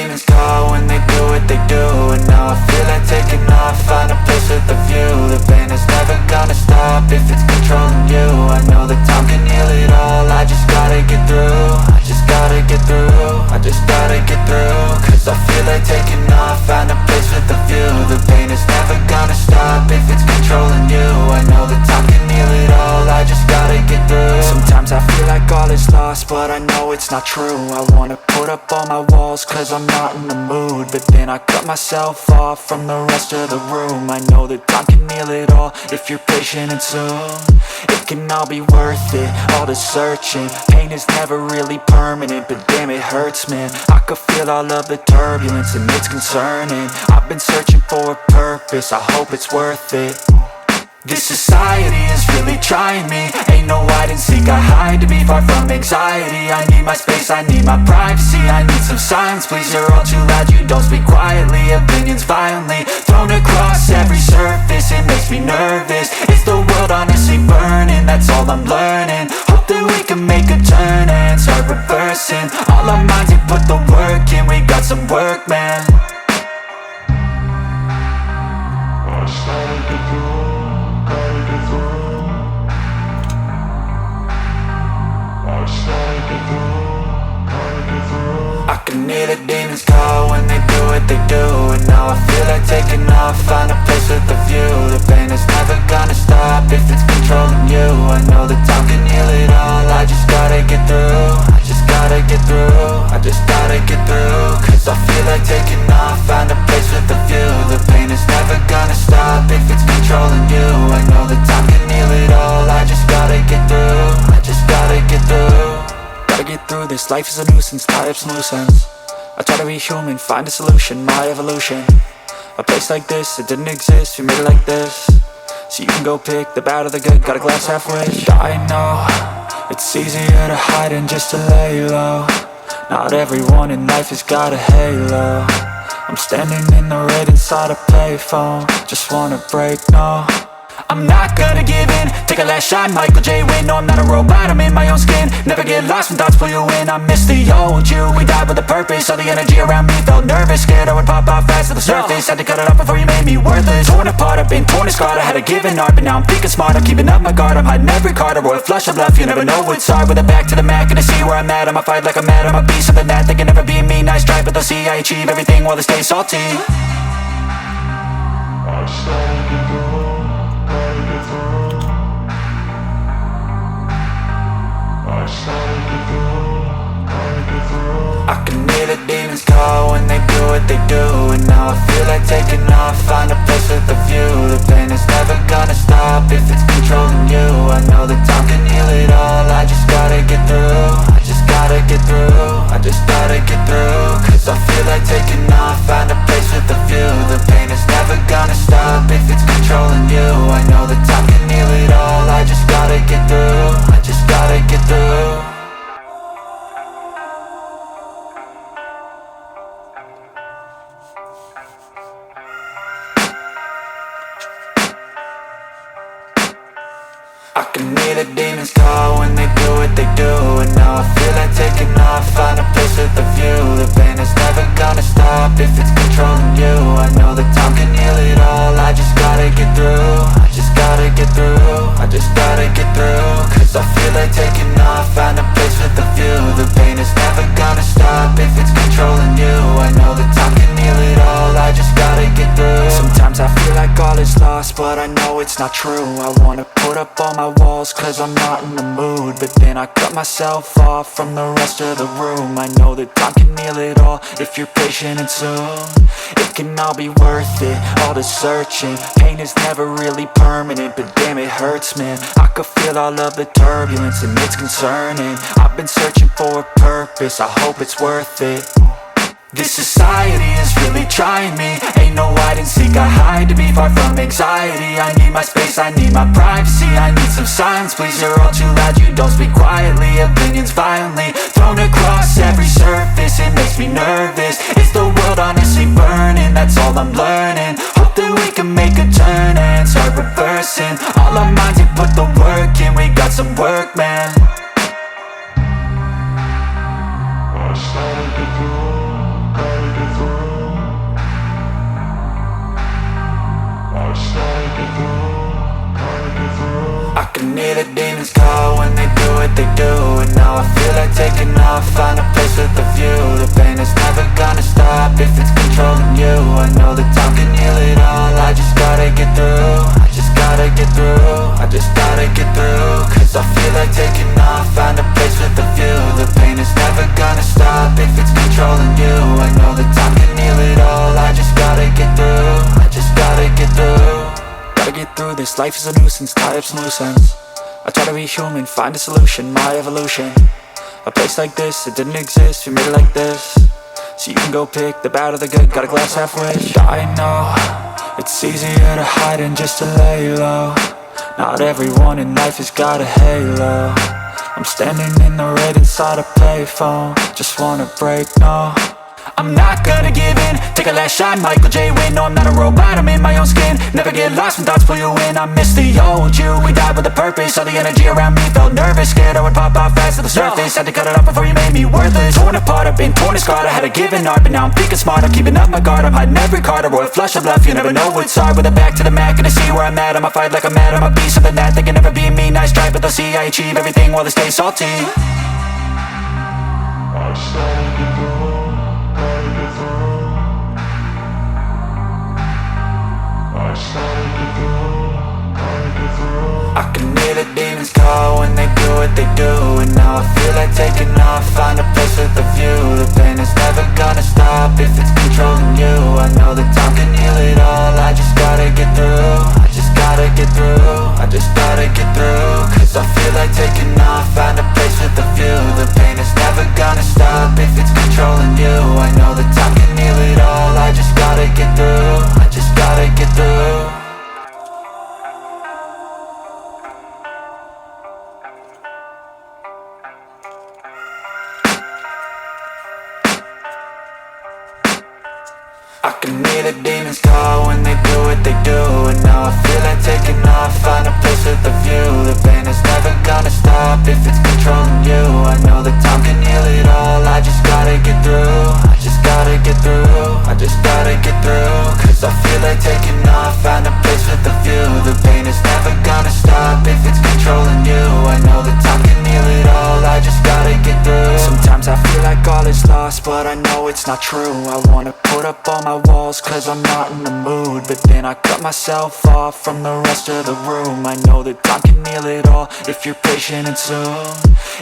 demons call when they do what they do. And now I feel like taking off, find a place with a view. The pain is never gonna stop if it's controlling you. I know that time can heal it all, I just gotta get through. I just gotta get through, I just gotta get through. Cause I feel like taking off, find a place with a view. The pain is never gonna stop if it's controlling you. I know that time can heal it all, I just gotta get through. Sometimes I feel like all is lost, but I know it's not true. I wanna put up all my walls cause I'm not in the mood, but then I cut myself off from the rest of the room. I know that time can heal it all if you're patient and soon it can all be worth it, all the searching. Pain is never really permanent, but damn it hurts, man. I could feel all of the turbulence and it's concerning. I've been searching for a purpose, I hope it's worth it. This society is really trying me. Ain't no hide and seek, I hide to be far from anxiety. I need my space, I need my privacy. I need some silence, please, you're all too loud. You don't speak quietly, opinions violently thrown across every surface. It makes me nervous, it's the world honestly burning. That's all I'm learning, hope that we can make a turn and start reversing. All our minds, we put the work in, we got some work, man. I started to grow. I can hear the demons call when they do what they do. And now I feel like taking off, find a place with a view. The pain is never gonna stop if it's controlling you. I know that time can heal it all, I just gotta get through. I just gotta get through, I just gotta get through. Cause I feel like taking off, find a place with a view. The pain is never gonna stop if it's controlling you. I know that time can heal it all, I just gotta get through. I just gotta get through. Gotta get through this, life is a nuisance, tie up some loose ends. I try to be human, find a solution, my evolution. A place like this, it didn't exist, we made it like this. So you can go pick the bad or the good, got a glass halfway. I know, it's easier to hide than just to lay low. Not everyone in life has got a halo. I'm standing in the red inside a payphone, just wanna break, no. I'm not gonna give in, take a last shot, Michael J. Win. No, I'm not a robot, I'm in my own skin. Never get lost when thoughts pull you in. I miss the old you, we died with a purpose. All the energy around me felt nervous, scared I would pop off fast to the surface. Had to cut it off before you made me worthless. Torn apart, I've been torn and scarred. I had a given art, but now I'm thinking smart. I'm keeping up my guard, I'm hiding every card. A royal flush of love, you never know what's hard. With a back to the mat, gonna see where I'm at. I'ma fight like I'm mad, I'ma be something that they can never be me. Nice try, but they'll see I achieve everything while they stay salty. I started to grow. I can hear the demons call when they do what they do. And now I feel like taking off, find a place with a view. The pain is never gonna stop if it's controlling you. I know that time can heal it all, I just gotta get through. I just gotta get through, I just gotta get through. Cause I feel like taking off, find a place with a view. The pain is never gonna stop if it's controlling you. I know that time can heal it all, I just gotta get through. I just gotta get through. I can hear the demons call when they do what they do. And now I feel like taking off, find a place with a view. The pain is never gonna stop if it's controlling you. I know that time can heal it all, I just gotta get through. I just gotta get through, I just gotta get through. Cause I feel like taking off, find a place with a view. The pain is never gonna stop if it's controlling you. I know that time can heal it all, I just gotta get through. Sometimes I feel like all is lost, but I know it's not true. I wanna put up all my walls cause I'm not in the mood, but then I cut myself off from the rest of the room. I know that time can heal it all if you're patient and soon it can all be worth it, all the searching. Pain is never really permanent, but damn it hurts, man. I could feel all of the turbulence and it's concerning. I've been searching for a purpose, I hope it's worth it. This society is really trying me. Ain't no hide and seek, I hide to be far from anxiety. I need my space, I need my privacy. I need some silence, please, you're all too loud. You don't speak quietly, opinions violently thrown across every surface. It makes me nervous, it's the world honestly burning. That's all I'm learning, hope that we can make a turn and start reversing. All our minds, we put the work in, we got some work, man. I started to grow, gotta get find a place with a view. The pain is never gonna stop if it's controlling you. I know that time can heal it all. I just gotta get through. I just gotta get through. I just gotta get through. Cause I feel like taking off. Find a place with a view. The pain is never gonna stop if it's controlling you. I know that time can heal it all. I just gotta get through. I just gotta get through. Gotta get through this, life is a nuisance, tie up some loose ends. I try to be human, find a solution, my evolution. A place like this, it didn't exist, we made it like this. So you can go pick the bad or the good, got a glass halfway. I know, it's easier to hide than just to lay low. Not everyone in life has got a halo. I'm standing in the red inside a payphone. Just wanna break, no, I'm not gonna give in. Take a last shot, Michael J. Win. No, I'm not a robot, I'm in my own skin. Never get lost when thoughts pull you in. I miss the old you, we died with a purpose. All the energy around me felt nervous. Scared I would pop out fast to the surface. Had to cut it off before you made me worthless. Torn apart, I've been torn and scarred. I had a given art, but now I'm thinking smart. I'm keeping up my guard, I'm hiding every card. A royal flush of bluff, you never know what's hard. With a back to the mat, gonna see where I'm at. I'ma fight like I'm mad, I'ma be something that they can never be me. Nice try, but they'll see I achieve everything while they stay salty. I started to go. I can hear the demons call when they do what they do. And now I feel like taking off, find a place with a view. The pain is never gonna stop if it's controlling you. I know that time can heal it all. I just gotta get through. I just gotta get through. I just gotta get through. Cause I feel like taking off, find a place with a view. The pain is never gonna stop if it's controlling you. I know that time can heal it all. I just gotta get through. I just gotta get through. I can hear the demons call when they do what they do. And now I feel like taking off, find a place with a view. The pain is never gonna stop if it's controlling you. I know that time can heal it all. I just gotta get through. I just gotta get through. I just gotta get through. Cause I feel like taking off, find a place with a view. The pain is never gonna stop if it's controlling you. I know that time can heal it all. I just gotta get through. Sometimes I feel like all is lost, but I know it's not true. I wanna put up all my walls cause I'm not in the mood. But then I cut myself off from the rest of the room. I know that time can heal it all if you're patient and soon.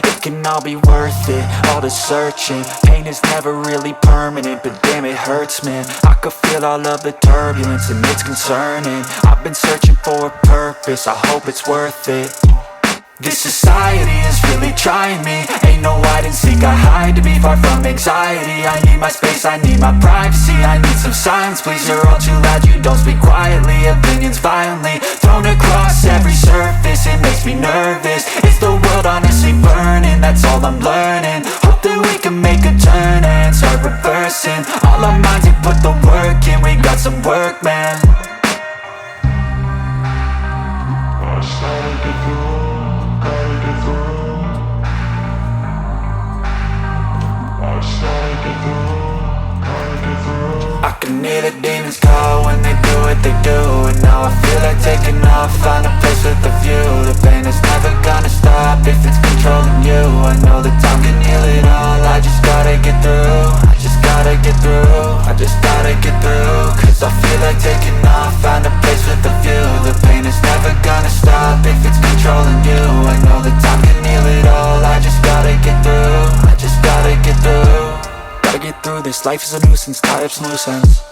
It can all be worth it, all the searching. Pain is never really permanent, but damn it hurts, man. I could feel all of the turbulence and it's concerning. I've been searching for a purpose, I hope it's worth it. This society is really trying me. Ain't no hide and seek, I hide to be far from anxiety. I need my space, I need my privacy. I need some silence, please, you're all too loud. You don't speak quietly, opinions violently thrown across every surface. It makes me nervous, is the world honestly burning? That's all I'm learning. Hope that we can make a turn and start reversing all our minds and put the work in. We got some work, man. I started to go. I can hear the demons call when they do what they do. And now I feel like taking off, find a place with a view. The pain is never gonna stop if it's controlling you. I know that time can heal it all. I just gotta get through. I just gotta get through. I just gotta get through. Cause I feel like taking off, find a place with a view. The pain is never gonna stop if it's controlling you. I know that time can heal it all. I just gotta get through. I just gotta get through. Gotta get through this, life is a nuisance, tie up some loose ends.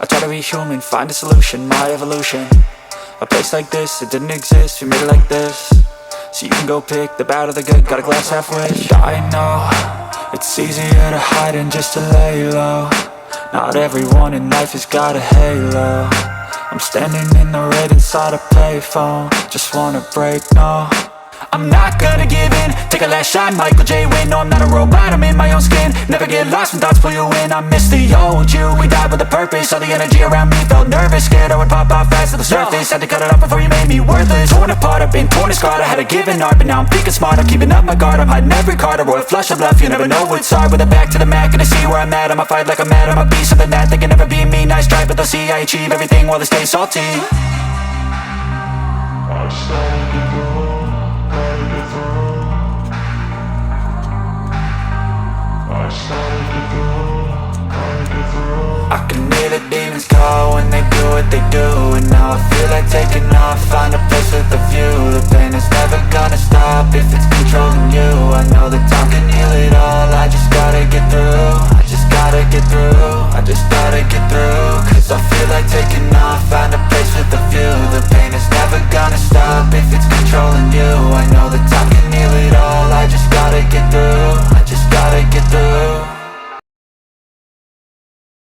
I try to be human, find a solution, my evolution. A place like this, it didn't exist, we made it like this. So you can go pick the bad or the good, got a glass halfway. I know, it's easier to hide than just to lay low. Not everyone in life has got a halo. I'm standing in the red inside a payphone. Just wanna break, no, I'm not gonna give in. Take a last shot, Michael J. Win. No, I'm not a robot, I'm in my own skin. Never get lost when thoughts pull you in. I miss the old you, we died with a purpose. All the energy around me felt nervous. Scared I would pop out fast to the surface. Had to cut it off before you made me worthless. Torn apart, I've been torn and scarred. I had a given art, but now I'm thinking smart. I'm keeping up my guard, I'm hiding every card. A royal flush of bluff, you never know what's hard. With a back to the mat, gonna see where I'm at. I'ma fight like I'm mad, I'ma be something that they can never be me. Nice try, but they'll see I achieve everything while they stay salty. I started to go. I can hear the demons call when they do what they do. And now I feel like taking off, find a place with a view. The pain is never gonna stop if it's controlling you. I know that time can heal it all, I just gotta get through, I just gotta get through.